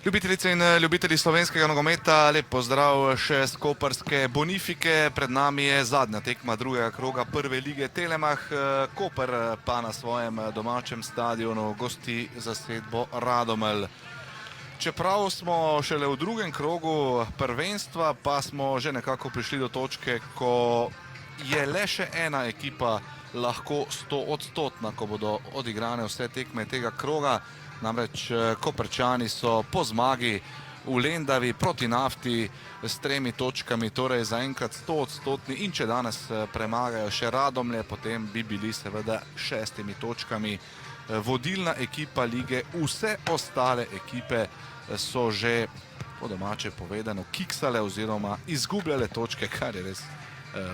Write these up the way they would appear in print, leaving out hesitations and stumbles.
Ljubitelice in ljubitelji slovenskega nogometa, lep pozdrav še z koprske Bonifike. Pred nami je zadnja tekma drugega kroga prve lige Telemach. Koper pa na svojem domačem stadionu gosti zasedbo Radomelj. Čeprav smo šele v drugem krogu prvenstva, pa smo že nekako prišli do točke, ko je le še ena ekipa lahko 100-odstotna, ko bodo odigrane vse tekme tega kroga. Namreč Koprčani so po zmagi v Lendavi proti Nafti s 3 točkami, torej zaenkrat 100-odstotni, in če danes premagajo še Radomlje, potem bi bili seveda 6 točkami vodilna ekipa lige. Vse ostale ekipe so že, po domače povedano, kiksale oziroma izgubljale točke, kar je res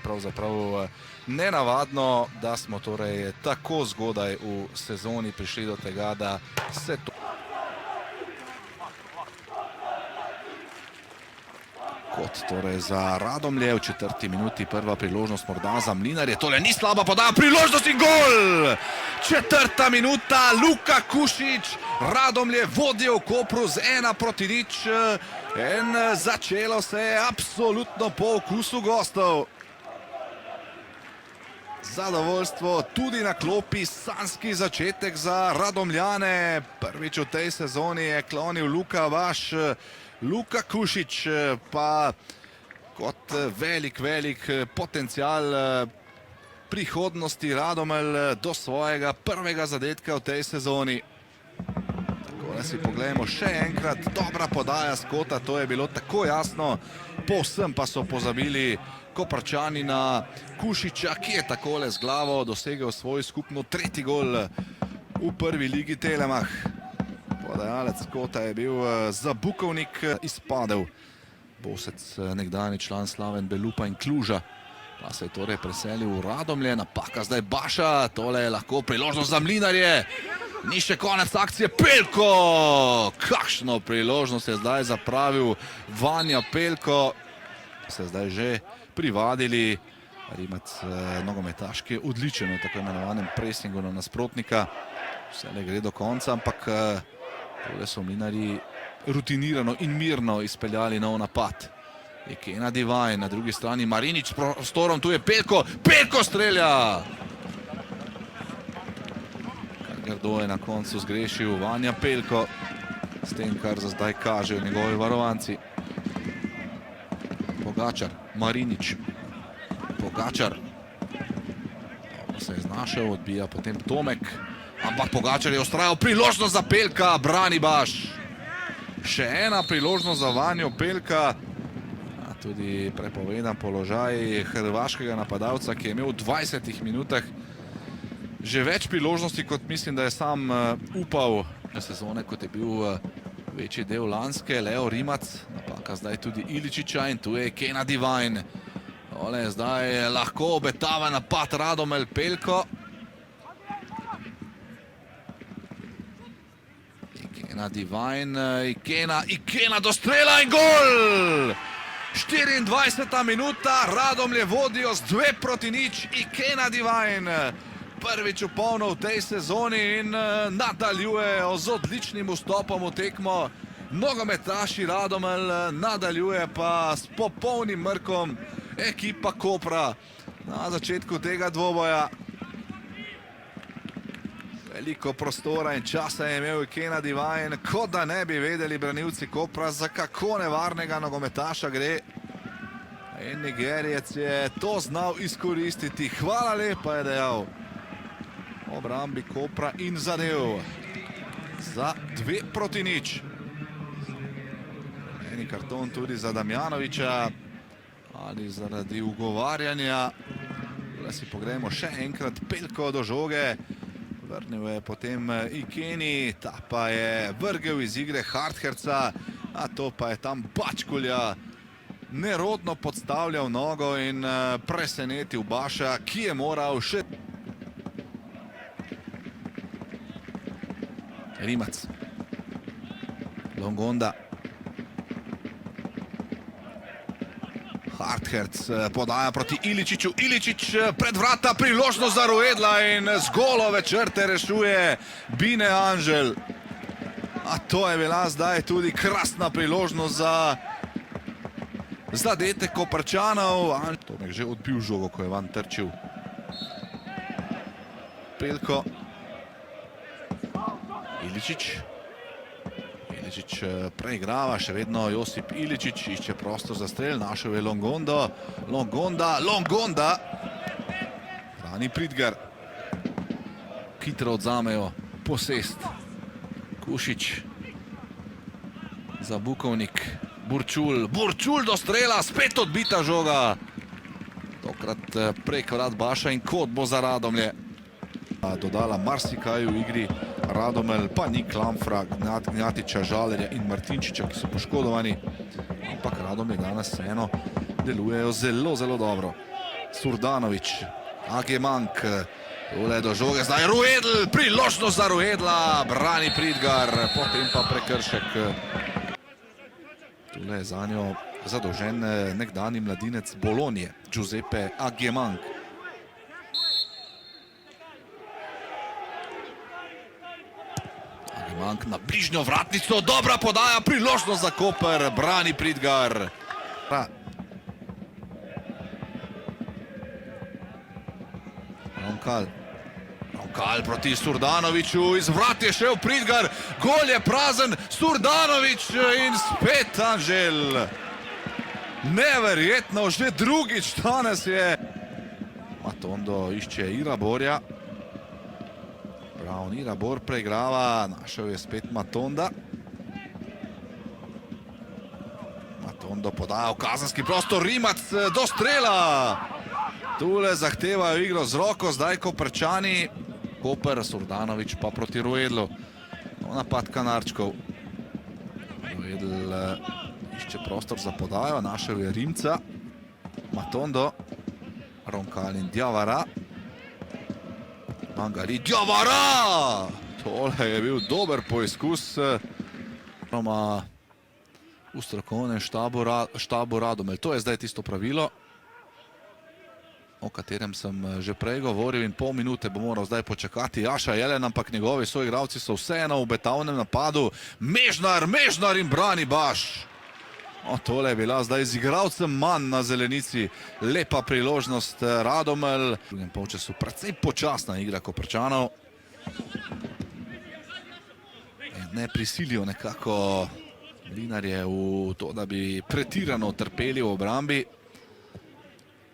pravzaprav nenavadno, da smo torej tako zgodaj v sezoni prišli do tega, da se to... Kot torej za Radomlje v 4. minuti prva priložnost morda za Mlinarje. Tole ni slaba podaja, priložnost in gol! 4. minuta, Luka Kušič, Radomlje vodijo v Kopru z 1-0 in začelo se je absolutno po okusu gostov. Zadovoljstvo tudi na klopi, sanjski začetek za Radomljane. Prvič v tej sezoni je klonil Luka Vaš. Luka Kušič pa kot velik potencial prihodnosti Radomelj do svojega prvega zadetka v tej sezoni. Tako da si pogledamo še enkrat, dobra podaja z kota, to je bilo tako jasno, povsem pa so pozabili Koprčani na Kušiča, ki je takole z glavo dosegel svoj skupno 3. gol v prvi ligi Telemach. Podajalec kota je bil Zabukovnik, izpadel Bosec, nekdani član Slaven Belupa in Kluža, pa se je torej preselil v Radomlje. Napaka zdaj Baša, tole je lahko priložnost za Mlinarje. Ni še konec akcije, Pelko! Kakšno priložnost je zdaj zapravil Vanja Pelko. Se zdaj že privadili. Rimac nogometaški je odličen v tako imenovanem presingu na nasprotnika. Vse le gre do konca, ampak tole so Mlinarji rutinirano in mirno izpeljali nov napad. Ekena Divaj, na drugi strani Marinič s prostorom, tu je Pelko, Pelko strelja! Grdo je na koncu zgrešil Vanja Pelko, s tem, kar za zdaj kažejo njegovi varovanci. Pogačar, Marinič, Pogačar, dobro se je znašel, odbija potem Tomek, ampak Pogačar je ustrajal, priložnost za Pelka, brani Baš. Še ena priložnost za Vanjo Pelka, tudi prepovedan položaj hrvaškega napadalca, ki je imel v 20 minutah že več priložnosti, kot mislim, da je sam upal sezone, kot je bil večji del lanske. Leo Rimac, napaka zdaj tudi Iličiča, in tu je Ekena Divajn. Tole je zdaj lahko obetava napad Radomelj, Pelko. Ekena Divajn, Ekena do strela in gol! 24. minuta, Radomlje vodijo z 2-0, Ekena Divajn. Prvič v polno v tej sezoni in nadaljujejo z odličnim vstopom v tekmo. Nogometaši Radomelj, nadaljuje pa s popolnim mrkom ekipa Kopra na začetku tega dvoboja. Veliko prostora in časa je imel Ekena Divajn, kot da ne bi vedeli branilci Kopra, za kako nevarnega nogometaša gre. In Nigerijec je to znal izkoristiti. Hvala lepa, je dejal obrambi Kopra in zadev za 2-0. Eni karton tudi za Damjanoviča, ali zaradi ugovarjanja. Da si pogledamo še enkrat, Pelko do žoge, vrnil je potem Ekeni, ta pa je vrgel iz igre Hartherca, a to pa je tam Bačkulja nerodno podstavljal nogo in presenetil Baša, ki je moral še... Rimac, Longonda, Hartherc podaja proti Iličiču, Iličič pred vrata, priložnost za Ruedla in z golove črte rešuje Bine Anžel. A to je bila zdaj tudi krasna priložnost za zadetek Koprčanov. Tomek že odbil žogo, ko je van trčil. Pelko. Iličić. Iličić preigrava, še vedno Josip Iličić išče prostor za strel, našel je Longondo. Longonda! Brani Pridgar. Hitro odzamejo posest. Kušić. Za Bukovnik. Burčul do strela, spet odbita žoga. Tokrat prek vrat Baša in kot bo za Radomlje. Dodala marsikaj v igri. Radomelj pa ni Klamfra, Gnjatiča, Žalerja in Martinčiča, ki so poškodovani. Ampak Radomlje danes vseeno delujejo zelo, zelo dobro. Surdanović, Agemank, tole do žoge, zdaj Ruedl, priložnost za Ruedla, brani Pridgar, potem pa prekršek. Tole je za njo zadolžen nekdani mladinec Bolonije, Giuseppe Agemank. Agemank na bližnjo vratnico, dobra podaja, priložnost za Koper, brani Pridgar. Ronkal proti Surdanoviću, iz vrat je šel Pridgar, gol je prazen, Surdanović in spet Anžel. Neverjetno, že drugič danes je. Matondo išče Iraborja. Brown Irabor preigrava, našel je spet Matonda. Matondo podaja v kazenski prostor, Rimac do strela. Tule zahtevajo igro z roko, zdaj Koprčani. Koper, Surdanović pa proti Ruedlu. Napad Kanarčkov. Ruedl išče prostor za podajo, našel je Rimca. Matondo. Ronkal in Diawara. Mangari, Diawara! Tole je bil dober poizkus. V strokovnem štabu Radomelj. To je zdaj tisto pravilo, o katerem sem že prej govoril, in pol minute bo moral zdaj počakati Jaša Jelen, ampak njegovi soigravci so vseeno v obetavnem napadu. Mežnar in brani Baš. Tole je bila zdaj z igralcem manj na zelenici. Lepa priložnost Radomelj. V drugem polčasu precej počasna igra Koprčanov. Ne prisilijo nekako Mlinarje v to, da bi pretirano trpeli v obrambi.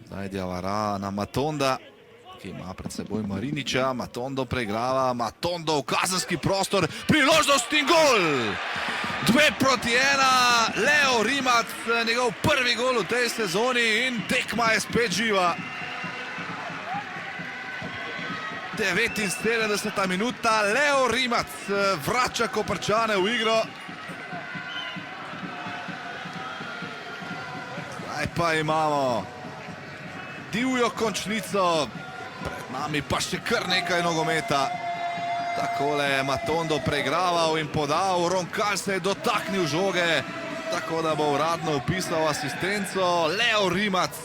Zdaj Diawara na Matonda, ki ima pred seboj Mariniča. Matondo preigrava, Matondo v kazenski prostor, priložnost in gol! 2-1, Leo Rimac, njegov prvi gol v tej sezoni in tekma je spet živa. 79. minuta, Leo Rimac vrača Koprčane v igro. Zdaj pa imamo divjo končnico, pred nami pa še kar nekaj nogometa. Takole je Matondo preigraval in podal, Ronkal se je dotaknil žoge, tako da bo uradno upisal asistenco. Leo Rimac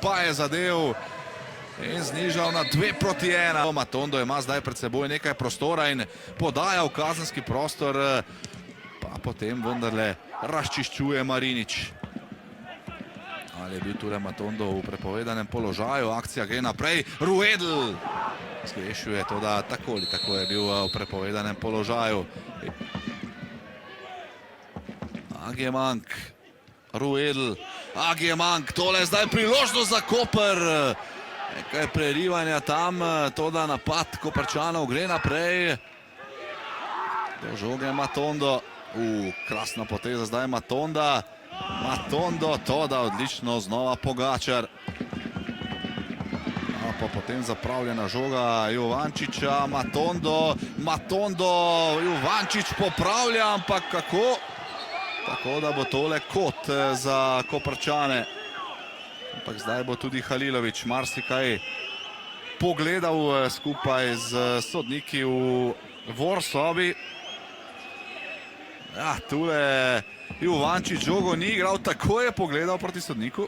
pa je zadev in znižal na 2-1. Matondo ima zdaj pred seboj nekaj prostora in podaja v kazenski prostor, pa potem vendarle razčiščuje Marinič. Ali je bil tule Matondo v prepovedanem položaju, akcija gre naprej, Ruedl zgrešuje to, da tako ali tako je bil v prepovedanem položaju. Agemank, Ruedl, Agemank, tole je zdaj priložnost za Koper. Nekaj prerivanja tam, to da napad Koprčanov gre naprej. Do žoge Matondo, krasna poteza zdaj Matonda. Matondo, to da odlično znova Pogačar. Pa potem zapravljena žoga Jovančiča, Matondo, Jovančič popravlja, ampak kako? Tako da bo tole kot za Koprčane. Ampak zdaj bo tudi Halilović marsikaj pogledal skupaj z sodniki v Vorsobi. Ja, tule Jovančič žogo ni igral, tako je pogledal proti sodniku.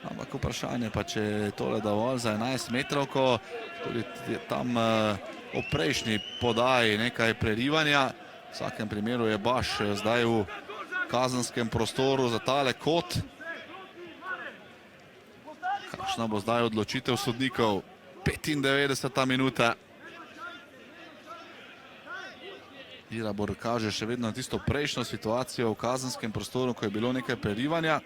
Ampak vprašanje pa, če je tole dovolj za 11 metrovko, tudi tam o prejšnji podaji nekaj prerivanja. V vsakem primeru je Baš zdaj v kazenskem prostoru za tale kot. Kakšna bo zdaj odločitev sodnikov? 95. minuta. Irabor kaže še vedno na tisto prejšnjo situacijo v kazenskem prostoru, ko je bilo nekaj prerivanja.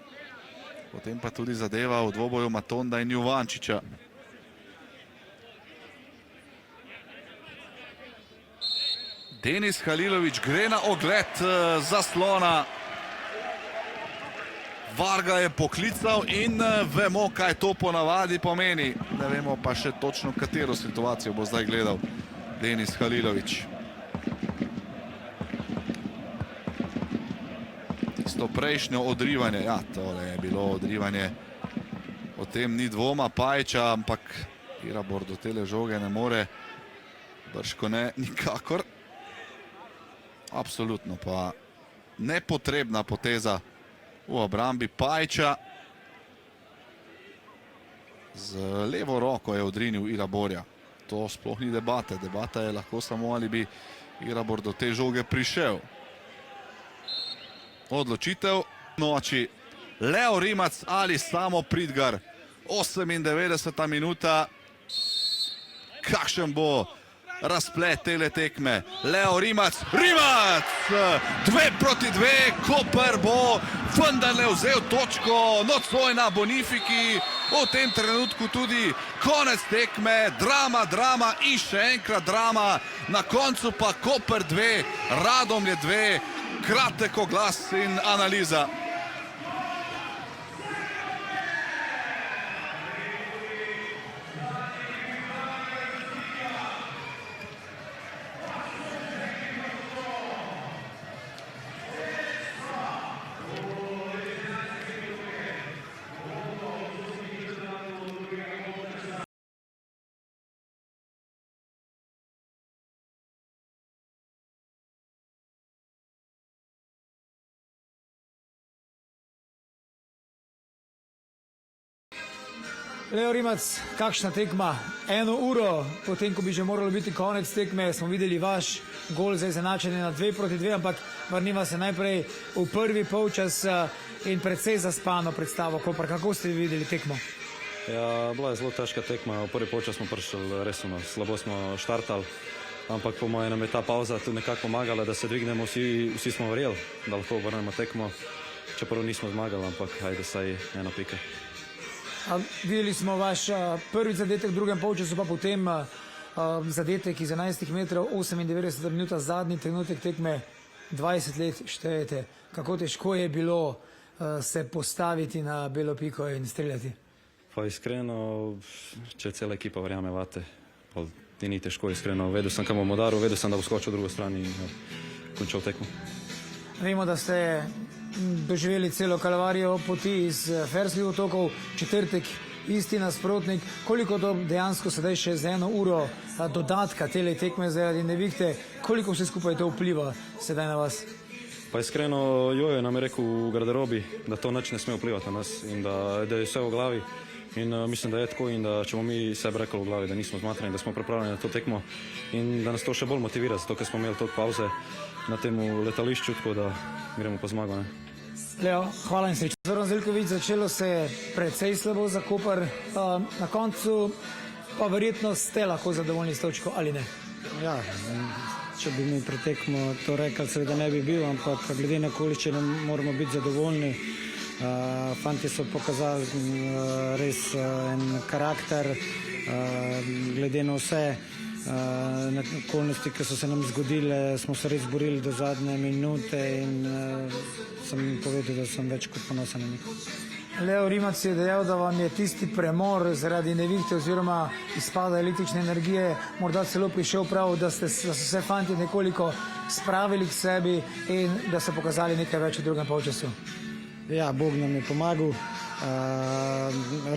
Potem pa tudi zadeva v dvoboju Matonda in Juvančiča. Denis Halilović gre na ogled zaslona. Varga je poklical in vemo, kaj to ponavadi pomeni. Ne vemo pa še točno, katero situacijo bo zdaj gledal Denis Halilović. Tisto prejšnjo odrivanje, ja, tole je bilo odrivanje. O tem ni dvoma Pajiča, ampak Irabor do tele žoge ne more. Brško ne, nikakor. Absolutno pa nepotrebna poteza v obrambi Pajiča. Z levo roko je odrinil Iraborja. To sploh ni debate. Debata je lahko samo, ali bi Irabor do te žoge prišel. Odločitev noči. Leo Rimac ali Samo Pridgar. 98. minuta. Kakšen bo razplet tele tekme? Leo Rimac. Rimac! 2-2. Koper bo vendarle vzel točko nocoj na Bonifiki. V tem trenutku tudi konec tekme. Drama in še enkrat drama. Na koncu pa Koper 2, Radomlje 2. Kratek oglas in analiza. Leo Rimac, kakšna tekma? 1 uro, potem ko bi že moralo biti konec tekme, smo videli vaš gol za izenačenje na 2-2, ampak vrniva se najprej v prvi polčas in precej zaspano predstavo Koper. Kako ste videli tekmo? Ja, bila je zelo težka tekma. V prvi polčas smo prišli resno, slabo smo štartali, ampak po mojem nam je ta pauza tu nekako pomagala, da se dvignemo, vsi smo verjeli, da lahko obrnemo tekmo, čeprav nismo zmagali, ampak hajde saj 1 pika. Videli smo vaš prvi zadetek v drugem polčasu, pa potem zadetek iz 11 metrov, 98 minuta, zadnji trenutek tekme, 20 let štejete. Kako težko je bilo se postaviti na belo piko in streljati? Pa iskreno, če cela ekipa verjame vate, pa ti ni težko, iskreno. Vedel sem, kam bom udaril, vedel sem, da bo skočil v drugo stran in končal tekmo. Vemo, da ste doživeli celo kalvarijo poti iz Ferskih otokov, četrtek isti nasprotnik. Koliko to dejansko sedaj še z 1 uro dodatka tele tekme zaradi nevihte, koliko vse skupaj to vpliva sedaj na vas? Pa iskreno, Jojo nam je rekel v garderobi, da to nič ne sme vplivati na nas in da je vse v glavi. In mislim, da je tako in da če bomo mi sebe rekli v glavi, da nismo zmatrani, da smo pripravljeni na to tekmo in da nas to še bolj motivira, zato ker smo imeli toliko pauze na tem letališču, tako da gremo po zmago. Leo, hvala in srečno. Zoran Zeljković, začelo se je precej slabo za Koper, na koncu pa verjetno ste lahko zadovoljni s točko, ali ne? Ja, če bi mi pretekmo to rekli, seveda ne bi bil, ampak glede na okoliščine moramo biti zadovoljni. Fantje so pokazali res en karakter, glede na vse okolnosti, ki so se nam zgodile, smo se res borili do zadnje minute in sem jim povedal, da sem več kot ponosen na njih. Leo Rimac je dejal, da vam je tisti premor zaradi nevihte oziroma izpada električne energije morda celo prišel prav, da so se fantje nekoliko spravili k sebi in da so pokazali nekaj več v drugem polčasu. Ja, Bog nam je pomagal.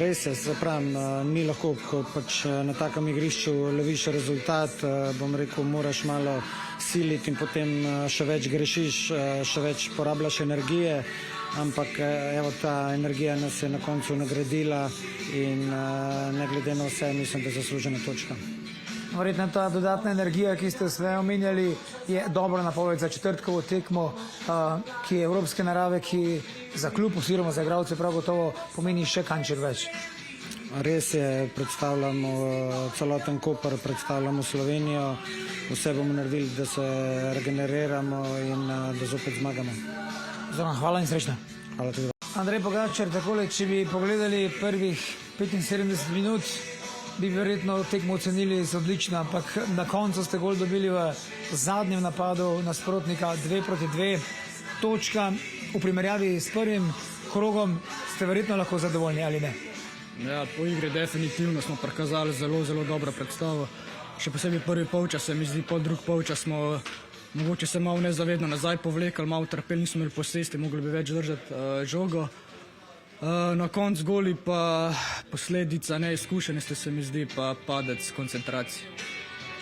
Res je, se pravim, ni lahko, ko pač na takem igrišču loviš rezultat, bom rekel, moraš malo siliti in potem še več grešiš, še več porabljaš energije, ampak evo, ta energija nas je na koncu nagradila in ne glede na vse, mislim, da je zaslužena točka. Verjetno ta dodatna energija, ki ste sve omenjali, je dobra napoved za četrtkovo tekmo, ki je evropske narave, ki za klub oziroma za igralce prav gotovo pomeni še kanček več. Res je, predstavljamo celoten Koper, predstavljamo Slovenijo, vse bomo naredili, da se regeneriramo in da zopet zmagamo. Zoran, hvala in srečno. Hvala tudi. Andrej Pogačar, takole, če bi pogledali prvih 75 minut, bi verjetno tekmo ocenili z odlično, ampak na koncu ste gol dobili v zadnjem napadu nasprotnika 2-2. Točka v primerjavi s prvim krogom, ste verjetno lahko zadovoljni ali ne? Ja, po igri definitivno smo prikazali zelo, zelo dobro predstavo. Še posebej prvi polčas, se mi zdi, po drugi polčas smo mogoče se malo nezavedno nazaj povlekli, malo trpeli, nismo imeli posesti, mogli bi več držati žogo. Na koncu goli pa posledica neizkušenosti, se mi zdi, pa padec koncentracije.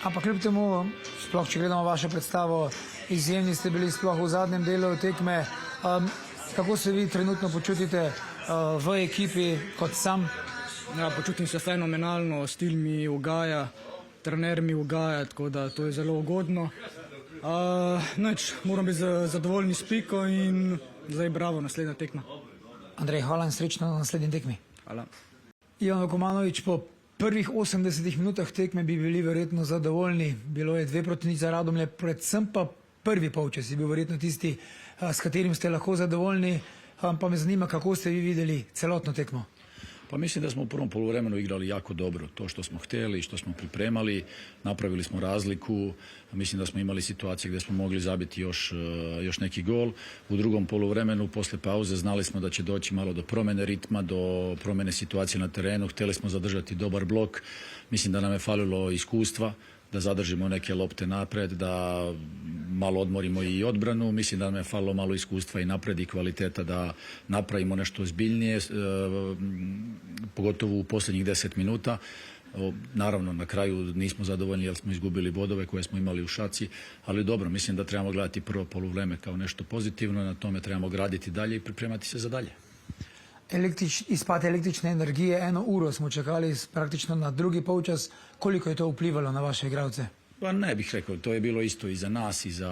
Ampak kljub temu, sploh če gledamo vašo predstavo, izjemni ste bili sploh v zadnjem delu tekme. Kako se vi trenutno počutite v ekipi kot sam? Ja, počutim se fenomenalno, stil mi ugaja, trener mi ugaja, tako da to je zelo ugodno. Moram biti zadovoljni s piko in zdaj bravo, naslednja tekma. Andrej, hvala in srečno na naslednji tekmi. Hvala. Ivan Komanović, po prvih 80 minutah tekme bi bili verjetno zadovoljni. Bilo je 2-0 za Radomlje, predvsem pa prvi polčas je bil verjetno tisti, s katerim ste lahko zadovoljni. Pa me zanima, kako ste vi videli celotno tekmo. Pa mislim da smo u prvom poluvremenu igrali jako dobro. To što smo htjeli, što smo pripremali, napravili smo razliku. Mislim da smo imali situacije gdje smo mogli zabiti još neki gol. U drugom poluvremenu, posle pauze, znali smo da će doći malo do promjene ritma, do promjene situacije na terenu. Htjeli smo zadržati dobar blok. Mislim da nam je falilo iskustva, da zadržimo neke lopte napred, da malo odmorimo i odbranu. Mislim da nam je falilo malo iskustva i napred i kvaliteta da napravimo nešto ozbiljnije, pogotovo u posljednjih 10 minuta. Naravno, na kraju nismo zadovoljni jer smo izgubili bodove koje smo imali u šaci, ali dobro, mislim da trebamo gledati prvo poluvreme kao nešto pozitivno, na tome trebamo graditi dalje i pripremati se za dalje. Izpad električne energije, 1 uro smo čakali praktično na drugi polčas. Koliko je to vplivalo na vaše igralce? Pa ne bih rekao, to je bilo isto i za nas i za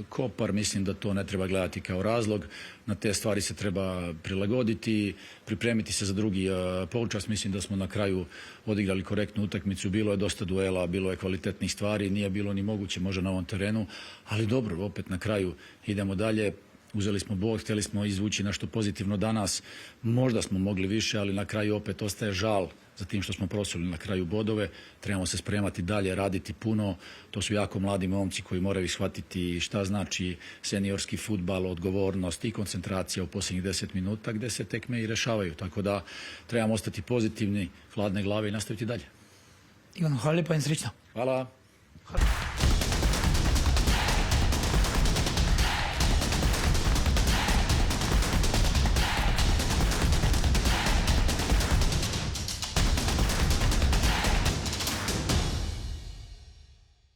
Kopar. Mislim da to ne treba gledati kao razlog. Na te stvari se treba prilagoditi, pripremiti se za drugi polčas. Mislim da smo na kraju odigrali korektnu utakmicu. Bilo je dosta duela, bilo je kvalitetnih stvari, nije bilo ni moguće možda na ovom terenu. Ali dobro, opet na kraju idemo dalje. Uzeli smo bod, htjeli smo izvući nešto pozitivno danas. Možda smo mogli više, ali na kraju opet ostaje žal za tim što smo prosuli na kraju bodove. Trebamo se spremati dalje, raditi puno. To su jako mladi momci koji moraju shvatiti šta znači seniorski fudbal, odgovornost i koncentracija u posljednjih 10 minuta gdje se tekme i rešavaju. Tako da trebamo ostati pozitivni, hladne glave i nastaviti dalje. Ivan, hvala lijepa in srečno. Hvala.